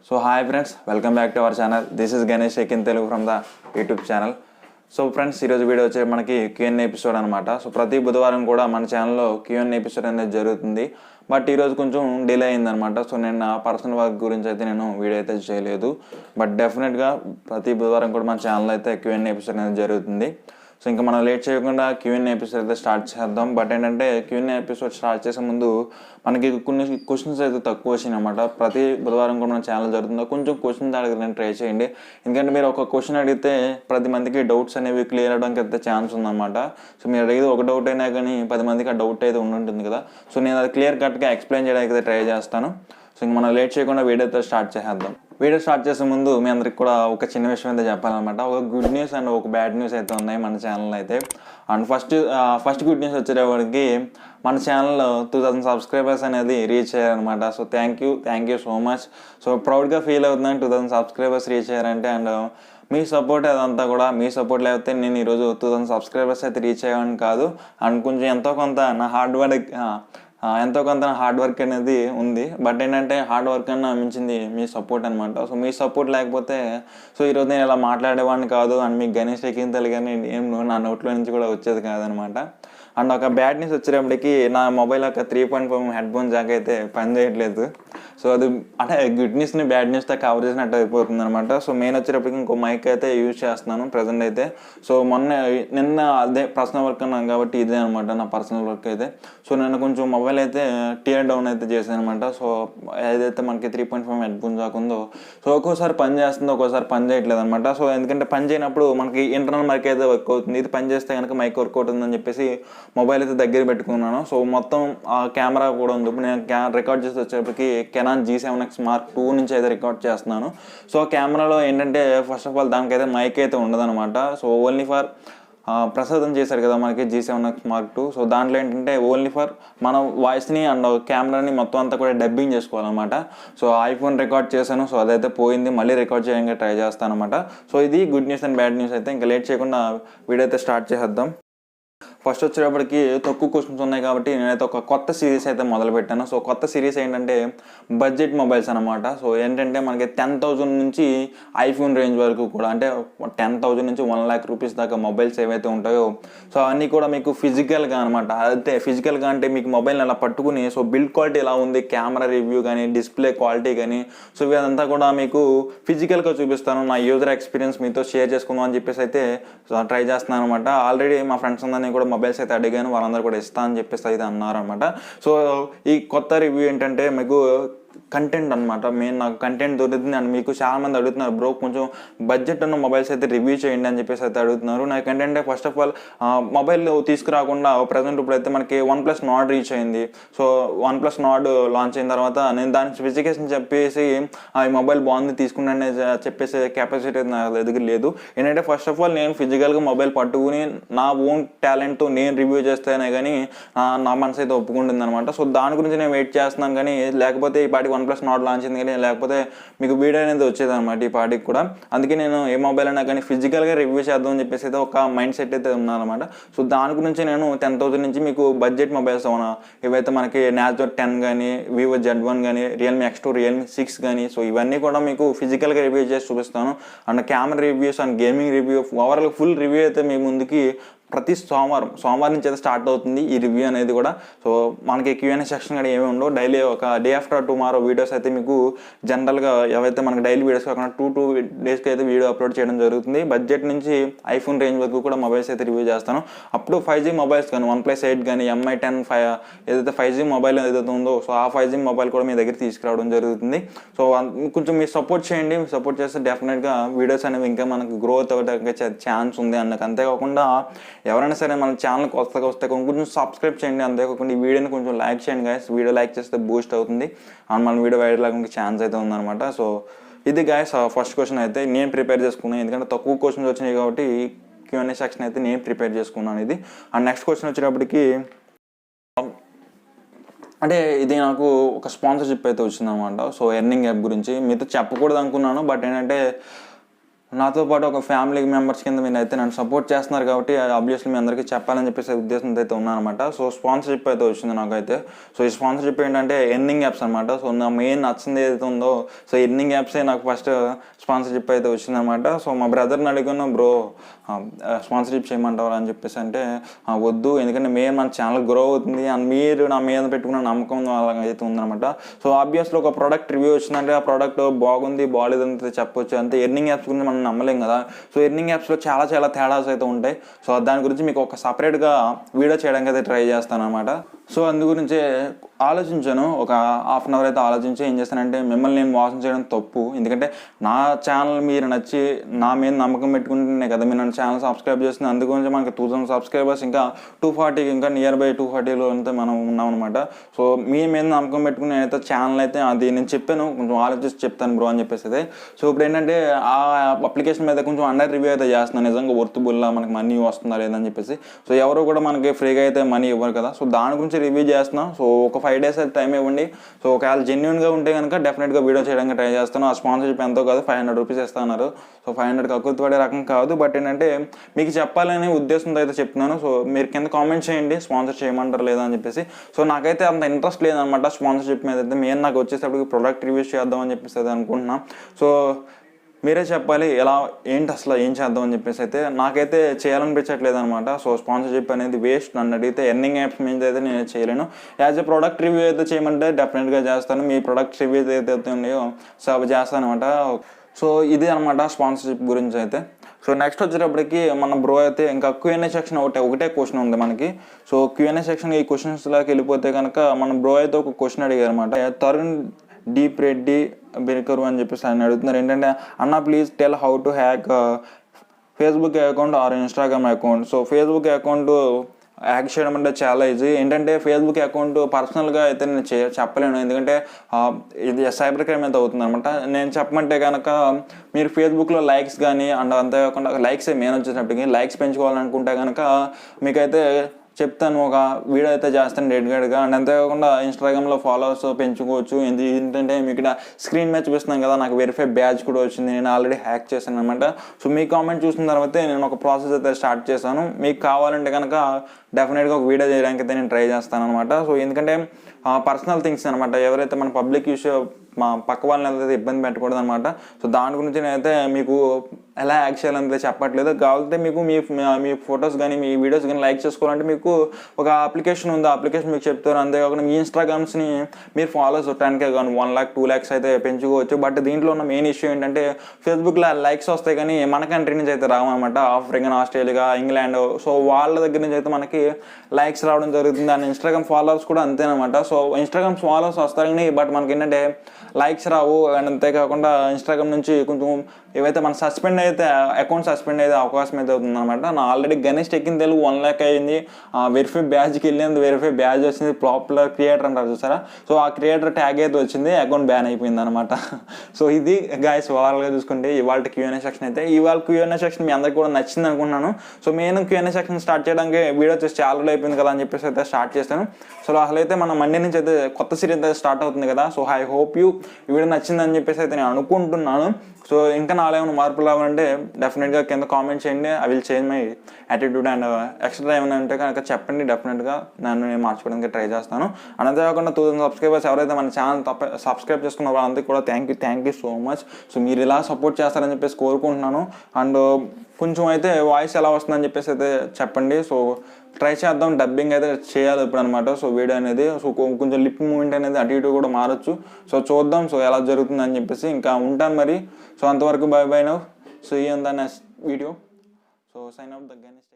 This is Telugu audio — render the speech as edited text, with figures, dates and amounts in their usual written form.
So hi friends, welcome back to our channel. This is Ganesh in Telugu from the YouTube channel. So friends ఈరోజు వీడియో వచ్చే మనకి Q&A ఎపిసోడ్ అనమాట. సో ప్రతి బుధవారం కూడా మన ఛానల్లో Q&A ఎపిసోడ్ అనేది జరుగుతుంది. బట్ ఈరోజు కొంచెం డిలే అయిందనమాట. సో నేను నా పర్సనల్ వర్క్ గురించి అయితే నేను వీడియో అయితే చేయలేదు. బట్ డెఫినెట్గా ప్రతి బుధవారం కూడా మన ఛానల్లో అయితే Q&A ఎపిసోడ్ అనేది జరుగుతుంది. సో ఇంకా మనం లేట్ చేయకుండా Q&A ఎపిసోడ్ అయితే స్టార్ట్ చేద్దాం. బట్ ఏంటంటే Q&A ఎపిసోడ్ స్టార్ట్ చేసే ముందు మనకి కొన్ని క్వశ్చన్స్ అయితే తక్కువ వచ్చినాయి అనమాట. ప్రతి బుధవారం కూడా మన ఛానల్ జరుగుతుందో కొంచెం క్వశ్చన్స్ అడగడానికి ట్రై చేయండి. ఎందుకంటే మీరు ఒక క్వశ్చన్ అడిగితే 10 మందికి డౌట్స్ అనేవి క్లియర్ అవడానికి అయితే ఛాన్స్ ఉందన్నమాట. సో మీరు అడిగేది ఒక డౌట్ అయినా కానీ 10 మందికి ఆ డౌట్ అయితే ఉంటుంది కదా. సో నేను అది క్లియర్ కట్గా ఎక్స్ప్లెయిన్ చేయడానికి అయితే ట్రై చేస్తాను. సో ఇంక మనం లేట్ చేయకుండా వీడియో అయితే స్టార్ట్ చేద్దాం. వీడియో స్టార్ట్ చేసే ముందు మీ అందరికి కూడా ఒక చిన్న విషయం అయితే చెప్పాలన్నమాట. ఒక గుడ్ న్యూస్ అండ్ ఒక బ్యాడ్ న్యూస్ అయితే ఉన్నాయి మన ఛానల్ అయితే. అండ్ ఫస్ట్ గుడ్ న్యూస్ వచ్చేటప్పటికి మన ఛానల్ 2000 సబ్స్క్రైబర్స్ అనేది రీచ్ అయ్యారనమాట. So thank you so much. So ప్రౌడ్గా ఫీల్ అవుతున్నాను 2000 సబ్స్క్రైబర్స్ రీచ్ అయ్యారంటే. అండ్ మీ సపోర్ట్ అదంతా కూడా, మీ సపోర్ట్ లేకపోతే నేను ఈరోజు 2000 సబ్స్క్రైబర్స్ అయితే రీచ్ అయ్యాను కాదు. అండ్ కొంచెం ఎంతో కొంత నా హార్డ్ వర్క్ అనేది ఉంది. బట్ ఏంటంటే హార్డ్ వర్క్ అన్నా మించింది మీ సపోర్ట్ అనమాట. సో మీ సపోర్ట్ లేకపోతే సో ఈరోజు నేను ఇలా మాట్లాడేవాడిని కాదు. అండ్ మీకు గణేష్ ఎక్కింతలు కానీ ఏం నా నోట్లో నుంచి కూడా వచ్చేది కాదనమాట. అండ్ ఒక బ్యాడ్ న్యూస్ వచ్చేటప్పటికి నా మొబైల్ ఒక 3.5 హెడ్ ఫోన్ జాక్ అయితే పని చేయట్లేదు. సో అది అంటే గుడ్ న్యూస్ని బ్యాడ్ న్యూస్తో కవర్ చేసినట్టు అయిపోతుంది అనమాట. సో మెయిన్ వచ్చేటప్పటికి ఇంకో మైక్ అయితే యూజ్ చేస్తున్నాను ప్రజెంట్ అయితే. సో నిన్న అదే పర్సనల్ వర్క్ అన్నాను కాబట్టి ఇదే అనమాట నా పర్సనల్ వర్క్ అయితే. సో నేను కొంచెం మొబైల్ అయితే టియర్ డౌన్ అయితే చేశాను అనమాట. సో ఏదైతే మనకి 3.5 హెడ్ ఫోన్ జాక్ ఉందో సో ఒక్కోసారి పని చేస్తుంది, ఒక్కోసారి పని చేయట్లేదు అనమాట. సో ఎందుకంటే పని చేయనప్పుడు మనకి ఇంటర్నల్ మైక్ అయితే వర్క్ అవుతుంది, ఇది పని చేస్తే కనుక మైక్ వర్క్ అవుతుందని చెప్పేసి మొబైల్ అయితే దగ్గర పెట్టుకున్నాను. సో మొత్తం కెమెరా కూడా ఉంది. ఇప్పుడు నేను రికార్డ్ చేసి వచ్చేప్పటికి కెనాన్ G7X Mark II నుంచి అయితే రికార్డ్ చేస్తున్నాను. సో కెమెరాలో ఏంటంటే ఫస్ట్ ఆఫ్ ఆల్ దానికైతే మైక్ అయితే ఉండదనమాట. సో ఓన్లీ ఫర్ ప్రసాదం చేశారు కదా మనకి G7X Mark II. సో దాంట్లో ఏంటంటే ఓన్లీ ఫర్ మన వాయిస్ని అండ్ కెమెరాని మొత్తం అంతా కూడా డబ్బింగ్ చేసుకోవాలన్నమాట. సో ఐఫోన్ రికార్డ్ చేశాను. సో అదైతే పోయింది, మళ్ళీ రికార్డ్ చేయడానికి ట్రై చేస్తాను అనమాట. సో ఇది good news and bad news అయితే. ఇంకా లేట్ చేయకుండా వీడియో అయితే స్టార్ట్ చేద్దాం. ఫస్ట్ వచ్చేటప్పటికి తక్కువ క్వశ్చన్స్ ఉన్నాయి కాబట్టి నేనైతే ఒక కొత్త సిరీస్ అయితే మొదలుపెట్టాను. సో కొత్త సిరీస్ ఏంటంటే బడ్జెట్ మొబైల్స్ అనమాట. సో ఏంటంటే మనకి 10,000 నుంచి ఐఫోన్ రేంజ్ వరకు కూడా, అంటే 10,000 నుంచి 1 lakh రూపీస్ దాకా మొబైల్స్ ఏవైతే ఉంటాయో సో అన్నీ కూడా మీకు ఫిజికల్గా అనమాట. అయితే ఫిజికల్గా అంటే మీకు మొబైల్ని అలా పట్టుకుని సో బిల్డ్ క్వాలిటీ ఎలా ఉంది, కెమెరా రివ్యూ కానీ, డిస్ప్లే క్వాలిటీ కానీ, సో ఇదంతా కూడా మీకు ఫిజికల్గా చూపిస్తాను. నా యూజర్ ఎక్స్పీరియన్స్ మీతో షేర్ చేసుకుందాం అని చెప్పేసి అయితే ట్రై చేస్తున్నాను అనమాట. ఆల్రెడీ మా ఫ్రెండ్స్ అందరినీ కూడా మొబైల్స్ అయితే అడిగాను, వాళ్ళందరూ కూడా ఇస్తా అని చెప్పేసి అయితే అన్నారనమాట. సో ఈ కొత్త రివ్యూ ఏంటంటే మీకు కంటెంట్ అనమాట. మెయిన్ నాకు కంటెంట్ దొరుకుతుంది. అండ్ మీకు చాలా మంది అడుగుతున్నారు, బ్రో కొంచెం బడ్జెట్ ఉన్న మొబైల్స్ అయితే రివ్యూ చేయండి అని చెప్పేసి అయితే అడుగుతున్నారు. నాకు ఏంటంటే ఫస్ట్ ఆఫ్ ఆల్ మొబైల్ తీసుకురాకుండా ప్రజెంట్ ఇప్పుడైతే మనకి OnePlus Nord రీచ్ అయింది. సో OnePlus Nord లాంచ్ అయిన తర్వాత నేను దాని స్పెసిఫికేషన్ చెప్పేసి ఈ మొబైల్ బాగుంది తీసుకున్నానే చెప్పేసి కెపాసిటీ నా దగ్గర లేదు. ఏంటంటే ఫస్ట్ ఆఫ్ ఆల్ నేను ఫిజికల్గా మొబైల్ పట్టుకుని నా ఓన్ టాలెంట్తో నేను రివ్యూ చేస్తేనే కానీ నా మనసు అయితే ఒప్పుకుంటుంది అనమాట. సో దాని గురించి నేను వెయిట్ చేస్తున్నాను. కానీ లేకపోతే ఈ పాటికి OnePlus Nord లాంచ్ అయింది కానీ లేకపోతే మీకు వీడియో అనేది వచ్చేది అనమాట ఈ పాటికి కూడా. అందుకే నేను ఏ మొబైల్ అయినా కానీ ఫిజికల్గా రివ్యూ చేద్దాం అని చెప్పేసి అయితే ఒక మైండ్ సెట్ అయితే ఉన్నానమాట. సో దాని గురించి నేను 10,000 నుంచి మీకు బడ్జెట్ మొబైల్స్ ఇవైతే మనకి Nazo 10 కానీ, Vivo Z1 కానీ, Realme X2, Realme 6 కానీ, సో ఇవన్నీ కూడా మీకు ఫిజికల్గా రివ్యూ చేసి చూపిస్తాను. And camera reviews and gaming review, overall full review అయితే మీ ముందుకి ప్రతి సోమవారం నుంచి అయితే స్టార్ట్ అవుతుంది ఈ రివ్యూ అనేది కూడా. సో మనకి Q&A సెక్షన్ కూడా ఏమి ఉండవు. డైలీ ఒక డే ఆఫ్టర్ టుమారో వీడియోస్ అయితే మీకు జనరల్గా ఏవైతే మనకి డైలీ వీడియోస్ కాకుండా 2 డేస్కి అయితే వీడియో అప్లోడ్ చేయడం జరుగుతుంది. బడ్జెట్ నుంచి ఐఫోన్ రేంజ్ వరకు కూడా మొబైల్స్ అయితే రివ్యూ చేస్తాను. అప్పుడు 5G మొబైల్స్ కానీ, OnePlus 8 కానీ, MI 10 ఏదైతే 5G మొబైల్ ఏదైతే ఉందో సో ఆ 5G మొబైల్ కూడా మీ దగ్గర తీసుకురావడం జరుగుతుంది. సో కొంచెం మీరు సపోర్ట్ చేయండి. సపోర్ట్ చేస్తే డెఫినెట్గా వీడియోస్ అనేవి ఇంకా మనకు గ్రోత్ అవ్వడానికి ఛాన్స్ ఉంది అన్నకు. అంతేకాకుండా ఎవరైనా సరే మన ఛానల్ కొత్తగా వస్తే కొంచెం సబ్స్క్రైబ్ చేయండి. అంతేకాకుండా ఈ వీడియోని కొంచెం లైక్ చేయండి గైస్. వీడియో లైక్ చేస్తే బూస్ట్ అవుతుంది అండ్ మన వీడియో వైరల్ అవ్వడానికి ఛాన్స్ అయితే ఉందన్నమాట. సో ఇది గైస్ ఫస్ట్ క్వశ్చన్ అయితే నేను ప్రిపేర్ చేసుకున్నాను. ఎందుకంటే తక్కువ క్వశ్చన్స్ వచ్చినాయి కాబట్టి Q&A సెక్షన్ అయితే నేను ప్రిపేర్ చేసుకున్నాను ఇది. అండ్ నెక్స్ట్ క్వశ్చన్ వచ్చేటప్పటికి అంటే ఇది నాకు ఒక స్పాన్సర్షిప్ అయితే వచ్చిందనమాట. సో ఎర్నింగ్ యాప్ గురించి మీతో చెప్పకూడదు అనుకున్నాను. బట్ ఏంటంటే నాతో పాటు ఒక ఫ్యామిలీ మెంబర్స్ కింద మీరు అయితే నన్ను సపోర్ట్ చేస్తున్నారు కాబట్టి ఆబ్వియస్లీ మీ అందరికీ చెప్పాలని చెప్పేసి ఉద్దేశంతో అయితే ఉన్నానమాట. సో స్పాన్సర్షిప్ అయితే వచ్చింది నాకైతే. సో ఈ స్పాన్సర్షిప్ ఏంటంటే ఎర్నింగ్ యాప్స్ అనమాట. సో నా మెయిన్ నచ్చింది ఏదైతే ఉందో సో ఎర్నింగ్ యాప్సే నాకు ఫస్ట్ స్పాన్సర్షిప్ అయితే వచ్చిందనమాట. సో మా బ్రదర్ని అడిగాను, బ్రో స్పాన్సర్షిప్ చేయమంటారు అని చెప్పేసి అంటే వద్దు, ఎందుకంటే మెయిన్ మన ఛానల్ గ్రో అవుతుంది అండ్ మీరు నా మీద పెట్టుకున్న నమ్మకం అయితే ఉందనమాట. సో ఆబ్వియస్లీ ఒక ప్రోడక్ట్ రివ్యూ వచ్చిందంటే ఆ ప్రోడక్ట్ బాగుంది బాగాలేదంటే చెప్పొచ్చు, అంతే. ఎర్నింగ్ యాప్స్ గురించి మనం నమ్మలేం కదా. సో ఎర్నింగ్ యాప్స్లో చాలా తేడాస్ అయితే ఉంటాయి. సో దాని గురించి మీకు ఒక సపరేట్గా వీడియో చేయడానికి అయితే ట్రై చేస్తాను అనమాట. సో అందు గురించే ఆలోచించాను, ఒక హాఫ్ అన్ అవర్ అయితే ఆలోచించి ఏం చేస్తానంటే మిమ్మల్ని నేను మోసం చేయడం తప్పు. ఎందుకంటే నా ఛానల్ మీరు నచ్చి నా మీద నమ్మకం పెట్టుకుంటేనే కదా మీరు నా ఛానల్ సబ్స్క్రైబ్ చేస్తుంది. అందుగురించి మనకి 2000 సబ్స్క్రైబర్స్ ఇంకా 240 ఇంకా నియర్ బై 240లో అంతా మనం ఉన్నాం అనమాట. సో మీ మీద నమ్మకం పెట్టుకుని నేనైతే ఛానల్ అయితే అది నేను చెప్పాను, కొంచెం ఆలోచించి చెప్తాను బ్రో అని చెప్పేసి అయితే. సో ఇప్పుడు ఏంటంటే ఆ అప్లికేషన్ మీద కొంచెం అండర్ రివ్యూ అయితే చేస్తున్నాను, నిజంగా వర్తబుల్లా మనకి మనీ వస్తుందా లేదని చెప్పేసి. సో ఎవరు కూడా మనకి ఫ్రీగా అయితే మనీ ఇవ్వరు కదా. సో దాని గురించి రివ్యూ చేస్తున్నాం. సో ఒక 5 days అయితే టైం ఇవ్వండి. సో ఒకవేళ జెన్యున్గా ఉంటే కనుక డెఫినెట్గా వీడియో చేయడానికి ట్రై చేస్తాను. ఆ స్పాన్సర్షిప్ ఎంతో కాదు, 500 రూపీస్ ఇస్తున్నారు. సో 500 కక్కుర్తి పడే రకం కాదు, బట్ ఏంటంటే మీకు చెప్పాలనే ఉద్దేశంతో అయితే చెప్తున్నాను. సో మీరు కింద కామెంట్ చేయండి స్పాన్సర్ చేయమంటారు లేదా అని చెప్పేసి. సో నాకైతే అంత ఇంట్రెస్ట్ లేదనమాట స్పాన్సర్షిప్ మీద అయితే. మెయిన్ నాకు వచ్చేటప్పటికి ప్రొడక్ట్ రివ్యూస్ చేద్దాం అని చెప్పేసి అయితే అనుకుంటున్నాను. సో మీరే చెప్పాలి ఎలా ఏంటి అసలు ఏం చేద్దాం అని చెప్పేసి అయితే. నాకైతే చేయాలనిపించట్లేదు అనమాట. సో స్పాన్సర్షిప్ అనేది వేస్ట్. నన్ను అడిగితే ఎర్నింగ్ యాప్స్ మీద అయితే నేను చేయలేను. యాజ్ ఎ ప్రోడక్ట్ రివ్యూ అయితే చేయమంటే డెఫినెట్గా చేస్తాను. మీ ప్రొడక్ట్ రివ్యూ ఏదైతే ఉన్నాయో సో అవి చేస్తాను అనమాట. సో ఇది అనమాట స్పాన్సర్షిప్ గురించి అయితే. సో నెక్స్ట్ వచ్చేటప్పటికి మన బ్రో అయితే ఇంకా Q&A సెక్షన్ ఒకటే క్వశ్చన్ ఉంది మనకి. సో Q&A సెక్షన్ ఈ క్వశ్చన్స్లోకి వెళ్ళిపోతే కనుక మన బ్రో అయితే ఒక క్వశ్చన్ అడిగారు అనమాట. తరుణ్ డీప్ రెడ్డి బెరికరు అని చెప్పేసి ఆయన అడుగుతున్నారు ఏంటంటే, అన్న please tell how to hack Facebook account or Instagram account. So Facebook account hack చేయడం అంటే చాలా ఈజీ. ఏంటంటే ఫేస్బుక్ అకౌంట్ పర్సనల్గా అయితే నేను చెప్పలేను, ఎందుకంటే ఇది సైబర్ క్రైమ్ అయితే అవుతుంది అనమాట. నేను చెప్పమంటే కనుక మీరు ఫేస్బుక్లో లైక్స్ కానీ అండ్ అంతేకాకుండా లైక్స్ మెయిన్ వచ్చేటప్పటికి లైక్స్ పెంచుకోవాలనుకుంటే కనుక మీకైతే చెప్తాను, ఒక వీడియో అయితే చేస్తాను డెడికేట్గా. అండ్ అంతేకాకుండా ఇన్స్టాగ్రామ్లో ఫాలోవర్స్ పెంచుకోవచ్చు. ఏంటంటే మీకు ఇక్కడ స్క్రీన్ మీద చూపిస్తున్నాను కదా, నాకు వెరిఫై బ్యాచ్ కూడా వచ్చింది, నేను ఆల్రెడీ హ్యాక్ చేశాను అనమాట. సో మీ కామెంట్ చూసిన తర్వాత నేను ఒక ప్రాసెస్ అయితే స్టార్ట్ చేశాను. మీకు కావాలంటే కనుక డెఫినెట్గా ఒక వీడియో చేయడానికి అయితే నేను ట్రై చేస్తాను అనమాట. సో ఎందుకంటే పర్సనల్ థింగ్స్ అనమాట, ఎవరైతే మన పబ్లిక్ యూస్ మా పక్క వాళ్ళని అయితే ఇబ్బంది పెట్టకూడదు అనమాట. సో దాని గురించి నేనైతే మీకు ఎలా యాక్ చేయాలంటే చెప్పట్లేదు. కావాలంటే మీకు మీ ఫొటోస్ కానీ మీ వీడియోస్ కానీ లైక్ చేసుకోవాలంటే మీకు ఒక అప్లికేషన్ ఉంది, ఆ అప్లికేషన్ మీకు చెప్తారు. అంతేకాకుండా మీ ఇన్స్టాగ్రామ్స్ని మీరు ఫాలోవర్స్ 10K కానీ 1 lakh 2 lakhs అయితే పెంచుకోవచ్చు. బట్ దీంట్లో ఉన్న మెయిన్ ఇష్యూ ఏంటంటే ఫేస్బుక్లో లైక్స్ వస్తాయి కానీ మన కంట్రీ నుంచి అయితే రావన్నమాట. ఆఫ్రికన్, ఆస్ట్రేలియా, ఇంగ్లాండ్, సో వాళ్ళ దగ్గర నుంచి అయితే మనకి లైక్స్ రావడం జరుగుతుంది. అండ్ ఇన్స్టాగ్రామ్ ఫాలోవర్స్ కూడా అంతేనమాట. సో ఇన్స్టాగ్రామ్ ఫాలోవర్స్ వస్తారు కానీ బట్ మనకి ఏంటంటే లైక్స్ రావు. అండ్ అంతేకాకుండా ఇన్స్టాగ్రామ్ నుంచి కొంచెం ఏవైతే మన సస్పెండ్ అయితే అకౌంట్ సస్పెండ్ అయితే అవకాశం అయితే అవుతుంది అనమాట. నా ఆల్రెడీ గణేష్ ఎక్కింది తెలుగు 1 lakh అయింది. వెరిఫై బ్యాచ్కి వెళ్ళింది, వెరిఫై బ్యాచ్ వచ్చింది, పాపులర్ క్రియేటర్ అంటారు చూసారా. సో ఆ క్రియేటర్ ట్యాగ్ అయితే వచ్చింది, అకౌంట్ బ్యాన్ అయిపోయింది అనమాట. సో ఇది గైస్ ఓవరాల్గా చూసుకుంటే ఇవాళ Q&A సెక్షన్ అయితే. ఇవాళ Q&A సెక్షన్ మీ అందరికి కూడా నచ్చింది అనుకుంటున్నాను. సో నేను Q&A సెక్షన్ స్టార్ట్ చేయడానికి వీడియో వచ్చేసి చాలా రోజులు అయిపోయింది కదా అని చెప్పేసి అయితే స్టార్ట్ చేస్తాను. సో అసలు అయితే మన మండే నుంచి అయితే కొత్త సిరీస్ అయితే స్టార్ట్ అవుతుంది కదా. సో ఐ హోప్ యూ ఈ వీడియో నచ్చిందని చెప్పేసి అయితే నేను అనుకుంటున్నాను. సో ఇంకా నాలో ఏమైనా మార్పులు రావాలంటే డెఫినెట్గా కింద కామెంట్ చేయండి. I will change my attitude. And extra ఏమైనా ఉంటే కనుక చెప్పండి, డెఫినెట్గా నేను మార్చుకోవడానికి ట్రై చేస్తాను. అంతేకాకుండా 2000 సబ్స్క్రైబర్స్ ఎవరైతే మన ఛానల్ సబ్స్క్రైబ్ చేసుకున్న వాళ్ళందరికీ కూడా thank you so much. So మీరు ఇలా సపోర్ట్ చేస్తారని చెప్పేసి కోరుకుంటున్నాను. అండ్ కొంచెం అయితే వాయిస్ ఎలా వస్తుందని చెప్పేసి అయితే చెప్పండి. సో ట్రై చేద్దాం, డబ్బింగ్ అయితే చేయాలి ఇప్పుడు అనమాట. సో వీడియో అనేది సో కొంచెం లిప్ మూమెంట్ అనేది అటు ఇటు కూడా మారచ్చు. సో చూద్దాం సో ఎలా జరుగుతుందని చెప్పేసి. ఇంకా ఉంటాను మరి. సో అంతవరకు బై నౌ. సో ఈ అంతా next video. So sign out the Ganesh.